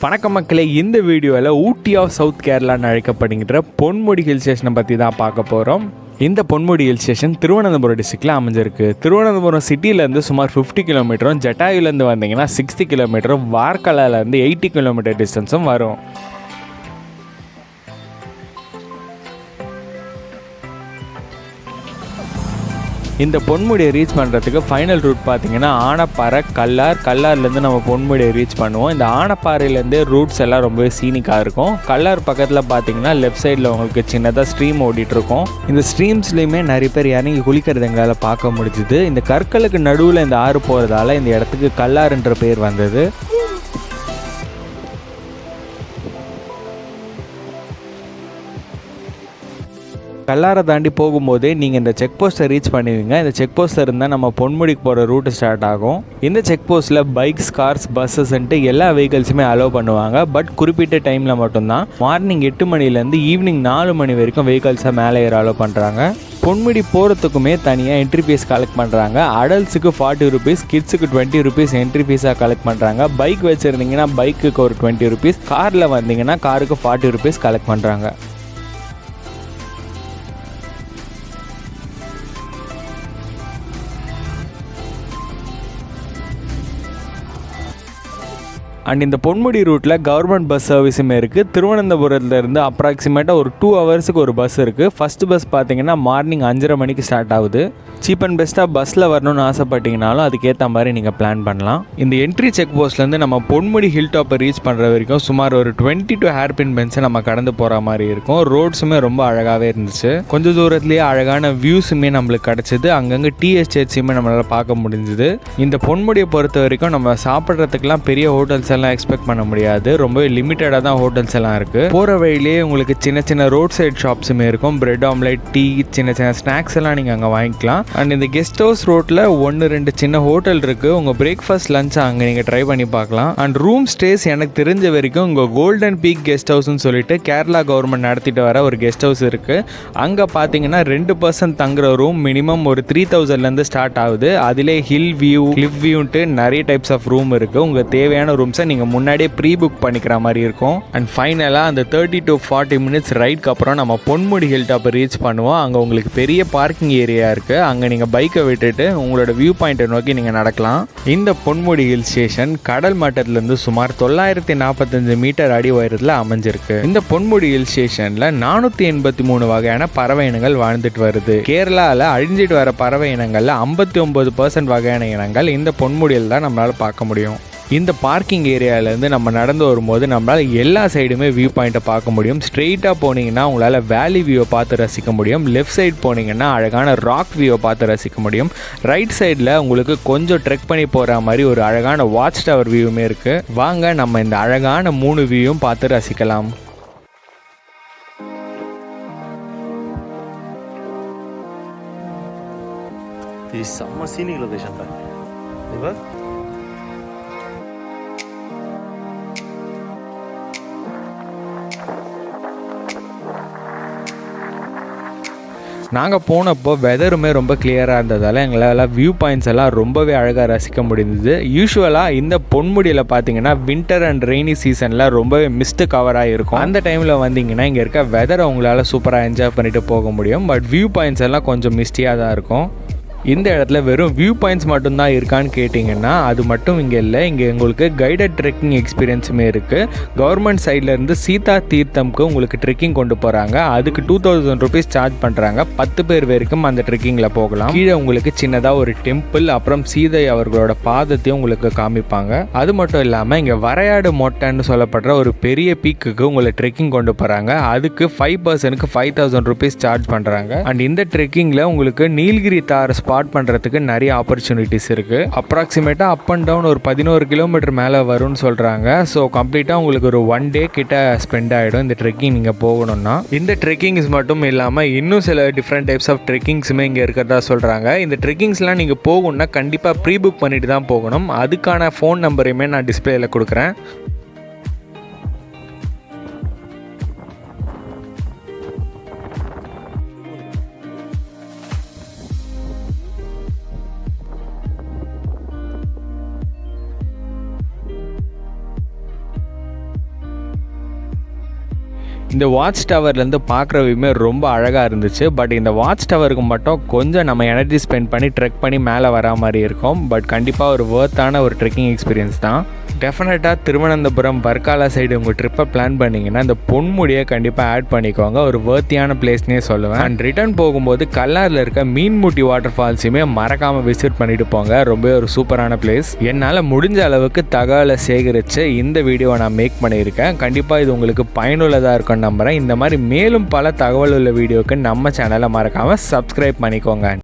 வணக்கம் மக்களே, இந்த வீடியோவில் ஊட்டி ஆஃப் சவுத் கேரளான்னு அழைக்கப்படுகின்ற பொன்முடி ஹில் ஸ்டேஷனை பற்றி தான் பார்க்க போகிறோம். இந்த பொன்முடி ஹில் ஸ்டேஷன் திருவனந்தபுரம் டிஸ்ட்ரிக்டில் அமைஞ்சிருக்கு. திருவனந்தபுரம் சிட்டியிலேருந்து சுமார் 50 கிலோமீட்டரும், ஜட்டாயுலேருந்து வந்தீங்கன்னா 60 கிலோமீட்டரும், வார்கலாலேருந்து 80 கிலோமீட்டர் டிஸ்டன்ஸும் வரும். இந்த பொன்முடியை ரீச் பண்ணுறதுக்கு ஃபைனல் ரூட் பார்த்தீங்கன்னா ஆனப்பாறை, கல்லார்லேருந்து நம்ம பொன்முடியை ரீச் பண்ணுவோம். இந்த ஆனப்பாறையிலேருந்தே ரூட்ஸ் எல்லாம் ரொம்பவே சீனிக்காக இருக்கும். கல்லார் பக்கத்தில் பார்த்தீங்கன்னா லெஃப்ட் சைடில் உங்களுக்கு சின்னதாக ஸ்ட்ரீம் ஓடிட்டுருக்கும். இந்த ஸ்ட்ரீம்ஸ்லேயுமே நிறைய பேர் இறங்கி குளிக்கிறது எங்களால் பார்க்க முடிஞ்சுது. இந்த கற்களுக்கு நடுவில் இந்த ஆறு போகிறதால இந்த இடத்துக்கு கல்லாறுன்ற பேர் வந்தது. கல்லாரை தாண்டி போகும்போதே நீங்கள் இந்த செக் போஸ்ட்டை ரீச் பண்ணுவீங்க. இந்த செக் போஸ்ட்டில் இருந்தால் நம்ம பொன்முடிக்கு போகிற ரூட்டு ஸ்டார்ட் ஆகும். இந்த செக் போஸ்ட்டில் பைக்ஸ், கார்ஸ், பஸ்ஸஸ்ன்ட்டு எல்லா வெஹிக்கல்ஸுமே அலோவ் பண்ணுவாங்க. பட் குறிப்பிட்ட டைமில் மட்டும்தான். மார்னிங் 8 மணிலேருந்து ஈவினிங் 4 மணி வரைக்கும் வெஹிக்கல்ஸை மேலே ஏற அலோவ் பண்ணுறாங்க. பொன்முடி போகிறதுக்குமே தனியாக என்ட்ரி ஃபீஸ் கலெக்ட் பண்ணுறாங்க. அடல்ட்ஸுக்கு 40 ருபீஸ், கிட்ஸுக்கு 20 ருபீஸ் என்ட்ரி ஃபீஸாக கலெக்ட் பண்ணுறாங்க. பைக் வச்சுருந்தீங்கன்னா பைக்குக்கு ஒரு 20 ருபீஸ், காரில் வந்தீங்கன்னா காருக்கு 40 ருபீஸ் கலெக்ட் பண்ணுறாங்க. அண்ட் இந்த பொன்முடி ரூட்டில் கவர்மெண்ட் பஸ் சர்வீஸுமே இருக்குது. திருவனந்தபுரத்துலேருந்து அப்ராக்சிமேட்டாக ஒரு 2 ஹவர்ஸுக்கு ஒரு பஸ் இருக்குது. ஃபஸ்ட்டு பஸ் பார்த்தீங்கன்னா மார்னிங் 5:30 மணிக்கு ஸ்டார்ட் ஆகுது. சீப் அண்ட் பெஸ்ட்டாக பஸ்ஸில் வரணும்னு ஆசைப்பட்டீங்கனாலும் அதுக்கேற்ற மாதிரி நீங்கள் பிளான் பண்ணலாம். இந்த என்ட்ரி செக் போஸ்ட்லேருந்து நம்ம பொன்முடி ஹில் டாப்பை ரீச் பண்ணுற வரைக்கும் சுமார் ஒரு 22 ஹேர்பின் பென்ஸை நம்ம கடந்து போகிற மாதிரி இருக்கும். ரோட்ஸுமே ரொம்ப அழகாகவே இருந்துச்சு. கொஞ்சம் தூரத்துலேயே அழகான வியூஸுமே நம்மளுக்கு கிடச்சிது. அங்கங்கே டீ எஸ்டேட்ஸுமே நம்மளால் பார்க்க முடிஞ்சுது. இந்த பொன்முடியை பொறுத்த வரைக்கும் நம்ம சாப்பிட்றதுக்கெல்லாம் பெரிய ஹோட்டல்ஸ் எல்லாம் எக்ஸ்பெக்ட் பண்ண முடியாது. ரொம்பவே லிமிட்டடாக தான் ஹோட்டல்ஸ் எல்லாம் இருக்குது. போகிற வழியிலே உங்களுக்கு சின்ன சின்ன ரோட் சைட் ஷாப்ஸுமே இருக்கும். பிரெட் ஆம்லேட், டீ, சின்ன சின்ன ஸ்நாக்ஸ் எல்லாம் நீங்கள் அங்கே வாங்கிக்கலாம். அண்ட் இந்த கெஸ்ட் ஹவுஸ் ரோட்டில் 1-2 சின்ன ஹோட்டல் இருக்குது. உங்கள் பிரேக்ஃபாஸ்ட் லஞ்ச் அங்கே நீங்கள் ட்ரை பண்ணி பார்க்கலாம். அண்ட் ரூம் ஸ்டேஸ் எனக்கு தெரிஞ்ச வரைக்கும் உங்கள் கோல்டன் பீக் கெஸ்ட் ஹவுஸ்னு சொல்லிட்டு கேரளா கவர்மெண்ட் நடத்திட்டு வர ஒரு கெஸ்ட் ஹவுஸ் இருக்குது. அங்கே பார்த்தீங்கன்னா 2 பர்சன்ட் தங்குற ரூம் மினிமம் ஒரு 3000லேருந்து ஸ்டார்ட் ஆகுது. அதிலே ஹில் வியூ, கிளிஃப் வியூன்ட்டு நிறைய டைப்ஸ் ஆஃப் ரூம் இருக்குது. உங்களுக்கு தேவையான ரூம்ஸை நீங்கள் முன்னாடியே ப்ரீ புக் பண்ணிக்கிற மாதிரி இருக்கும். அண்ட் ஃபைனலாக அந்த 30 to 40 மினிட்ஸ் ரைட்க்கு அப்புறம் நம்ம பொன்முடி ஹில் டாப்பை ரீச் பண்ணுவோம். அங்கே உங்களுக்கு பெரிய பார்க்கிங் ஏரியா இருக்குது. அங்கே நீங்கள் பைக்கை விட்டுட்டு உங்களோட வியூ பாயிண்ட்டை நோக்கி நீங்கள் நடக்கலாம். இந்த பொன்முடி ஹில் ஸ்டேஷன் கடல் மட்டத்திலிருந்து சுமார் 945 மீட்டர் அடி உயரத்தில் அமைஞ்சிருக்கு. இந்த பொன்முடி ஹில் ஸ்டேஷனில் 483 வகையான பறவை இனங்கள் வாழ்ந்துட்டு வருது. கேரளாவில் அழிஞ்சிட்டு வர பறவை இனங்களில் 59% வகையான இனங்கள் இந்த பொன்முடியில் தான் நம்மளால் பார்க்க முடியும். இந்த பார்க்கிங் ஏரியாவிலேருந்து நம்ம நடந்து வரும்போது நம்மளால் எல்லா சைடுமே வியூ பாயிண்ட்டை பார்க்க முடியும். ஸ்ட்ரெயிட்டாக போனீங்கன்னா உங்களால் வேலி வியூவை பார்த்து ரசிக்க முடியும். லெஃப்ட் சைடு போனீங்கன்னா அழகான ராக் வியூவை பார்த்து ரசிக்க முடியும். ரைட் சைடில் உங்களுக்கு கொஞ்சம் ட்ரெக் பண்ணி போகிற மாதிரி ஒரு அழகான வாட்ச் டவர் வியூவுமே இருக்குது. வாங்க நம்ம இந்த அழகான 3 வியூவும் பார்த்து ரசிக்கலாம். இது செம்ம சீனிக் லொகேஷன் தான். நாங்கள் போனப்போ வெதருமே ரொம்ப கிளியராக இருந்ததால் எங்களால் வியூ பாயிண்ட்ஸ் எல்லாம் ரொம்பவே அழகாக ரசிக்க முடிந்தது. யூஸ்வலாக இந்த பொன்முடியில் பார்த்தீங்கன்னா வின்டர் அண்ட் ரெய்னி சீசனில் ரொம்பவே மிஸ்ட்டு கவராக இருக்கும். அந்த டைமில் வந்தீங்கன்னா இங்கே இருக்க வெதரை உங்களால் சூப்பராக என்ஜாய் பண்ணிட்டு போக முடியும். பட் வியூ பாயிண்ட்ஸ் எல்லாம் கொஞ்சம் மிஸ்டியாக தான் இருக்கும். இந்த இடத்துல வெறும் வியூ பாயிண்ட்ஸ் மட்டும்தான் இருக்கான்னு கேட்டிங்கன்னா அது மட்டும் இங்கே இல்லை. இங்கே உங்களுக்கு கைடட் ட்ரெக்கிங் எக்ஸ்பீரியன்ஸுமே இருக்குது. கவர்மெண்ட் சைட்லேருந்து சீதா தீர்த்தம்க்கு உங்களுக்கு ட்ரெக்கிங் கொண்டு போகிறாங்க. அதுக்கு 2000 ருபீஸ் சார்ஜ் பண்ணுறாங்க. 10 பேர் வரைக்கும் அந்த ட்ரெக்கிங்கில் போகலாம். கீழே உங்களுக்கு சின்னதாக ஒரு டெம்பிள், அப்புறம் சீதை அவர்களோட பாதத்தையும் உங்களுக்கு காமிப்பாங்க. அது மட்டும் இல்லாமல் இங்கே வரையாடு மொட்டைன்னு சொல்லப்படுற ஒரு பெரிய பீக்குக்கு உங்களை ட்ரெக்கிங் கொண்டு போகிறாங்க. அதுக்கு 5 பர்சனுக்கு 5000 ருபீஸ் சார்ஜ் பண்ணுறாங்க. அண்ட் இந்த ட்ரெக்கிங்கில் உங்களுக்கு நீல்கிரி தார் ஸ்பாட் பண்ணுறதுக்கு நிறைய ஆப்பர்ச்சுனிட்டிஸ் இருக்குது. அப்ராக்சிமேட்டாக அப் அண்ட் டவுன் ஒரு 11 கிலோமீட்டர் மேலே வரும்னு சொல்கிறாங்க. ஸோ கம்ப்ளீட்டாக உங்களுக்கு ஒரு 1 டே கிட்ட ஸ்பெண்ட் ஆகிடும் இந்த ட்ரெக்கிங் நீங்கள் போகணும்னா. இந்த ட்ரெக்கிங்ஸ் மட்டும் இல்லாமல் இன்னும் சில டிஃப்ரெண்ட் டைப்ஸ் ஆஃப் ட்ரெக்கிங்ஸுமே இங்கே இருக்கிறதா சொல்கிறாங்க. இந்த ட்ரெக்கிங்ஸ்லாம் நீங்கள் போகணுன்னா கண்டிப்பாக ப்ரீ புக் பண்ணிட்டு தான் போகணும். அதுக்கான ஃபோன் நம்பரையுமே நான் டிஸ்பிளேயில் கொடுக்குறேன். இந்த வாட்ச் டவர்லேருந்து பார்க்குற வியூமே ரொம்ப அழகாக இருந்துச்சு. பட் இந்த வாட்ச் டவருக்கு மட்டும் கொஞ்சம் நம்ம எனர்ஜி ஸ்பெண்ட் பண்ணி ட்ரெக் பண்ணி மேலே வரா மாதிரி இருக்கும். பட் கண்டிப்பாக ஒரு வர்த்தான ஒரு ட்ரெக்கிங் எக்ஸ்பீரியன்ஸ் தான். டெஃபினட்டாக திருவனந்தபுரம் வர்க்காலா சைடு உங்கள் ட்ரிப்பை பிளான் பண்ணிங்கன்னா இந்த பொன்முடியை கண்டிப்பாக ஆட் பண்ணிக்கோங்க. ஒரு வர்த்தியான பிளேஸ்னே சொல்லுவேன். அண்ட் ரிட்டர்ன் போகும்போது கல்லாரில் இருக்க மீன்முட்டி வாட்டர் ஃபால்ஸையுமே மறக்காமல் விசிட் பண்ணிட்டு போங்க. ரொம்ப ஒரு சூப்பரான பிளேஸ். என்னால் முடிஞ்ச அளவுக்கு தகவலை சேகரித்து இந்த வீடியோவை நான் மேக் பண்ணியிருக்கேன். கண்டிப்பாக இது உங்களுக்கு பயனுள்ளதாக இருக்கும்னு நம்புகிறேன். இந்த மாதிரி மேலும் பல தகவல் உள்ள வீடியோவுக்கு நம்ம சேனலை மறக்காமல் சப்ஸ்கிரைப் பண்ணிக்கோங்க.